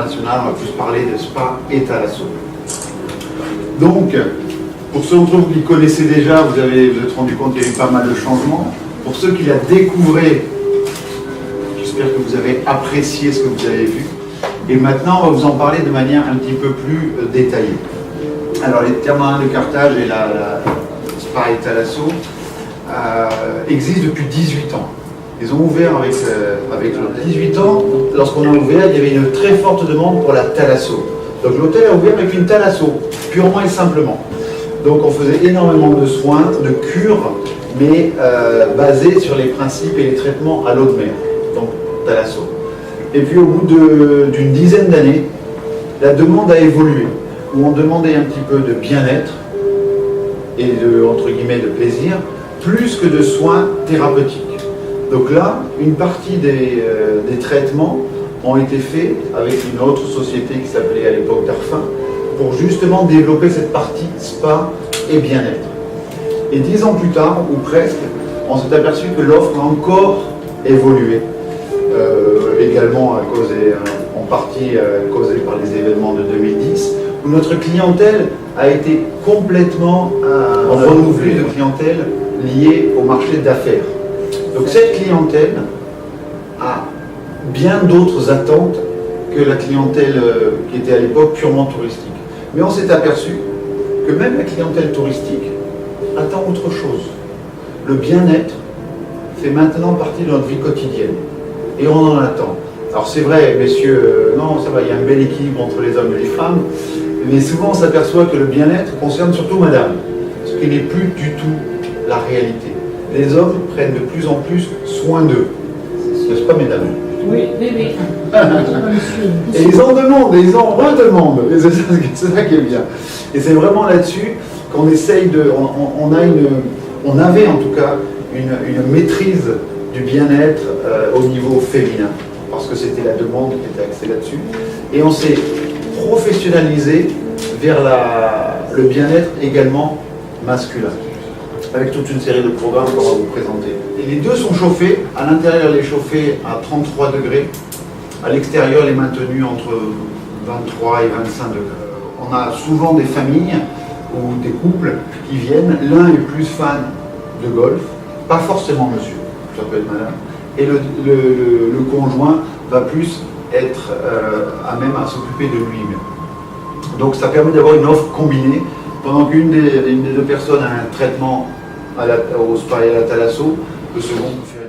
international, on va plus parler de spa et thalasso. Donc, pour ceux d'entre vous qui connaissaient déjà, vous êtes rendu compte qu'il y a eu pas mal de changements. Pour ceux qui la découvraient, j'espère que vous avez apprécié ce que vous avez vu. Et maintenant, on va vous en parler de manière un petit peu plus détaillée. Alors, les Termes Marins de Carthage et la Spa et Thalasso existent depuis 18 ans. Ils ont ouvert avec 18 ans. Lorsqu'on a ouvert, il y avait une très forte demande pour la Thalasso. Donc l'hôtel a ouvert avec une Thalasso, purement et simplement. Donc on faisait énormément de soins, de cures, mais basés sur les principes et les traitements à l'eau de mer. Donc Thalasso. Et puis au bout d'une dizaine d'années, la demande a évolué, où on demandait un petit peu de bien-être et entre guillemets de plaisir, plus que de soins thérapeutiques. Donc là, une partie des traitements ont été faits avec une autre société qui s'appelait à l'époque Darfin, pour justement développer cette partie spa et bien-être. Et 10 ans plus tard, ou presque, on s'est aperçu que l'offre a encore évolué, également en partie causée par les événements de 2010, où notre clientèle a été complètement renouvelée de clientèle liée au marché d'affaires. Donc cette clientèle a bien d'autres attentes que la clientèle qui était à l'époque purement touristique. Mais on s'est aperçu que même la clientèle touristique attend autre chose. Le bien-être fait maintenant partie de notre vie quotidienne. Et on en attend. Alors c'est vrai, messieurs, non, ça va, il y a un bel équilibre entre les hommes et les femmes, mais souvent on s'aperçoit que le bien-être concerne surtout madame, ce qui n'est plus du tout la réalité. Les hommes prennent de plus en plus soin d'eux. N'est-ce pas, mesdames? Oui, bébé. Et ils en demandent, et ils en redemandent. Et c'est ça qui est bien. Et c'est vraiment là-dessus qu'on essaye de... On avait en tout cas une maîtrise du bien-être au niveau féminin, parce que c'était la demande qui était axée là-dessus. Et on s'est professionnalisé vers le bien-être également masculin, avec toute une série de programmes qu'on va vous présenter. Et les deux sont chauffés, à l'intérieur les chauffés à 33 degrés, à l'extérieur les maintenus entre 23 et 25 degrés. On a souvent des familles ou des couples qui viennent, l'un est plus fan de golf, pas forcément monsieur, ça peut être madame, et le conjoint va plus être à même à s'occuper de lui-même. Donc ça permet d'avoir une offre combinée, pendant qu'une des deux personnes a un traitement au spa et à la thalasso, le second peut faire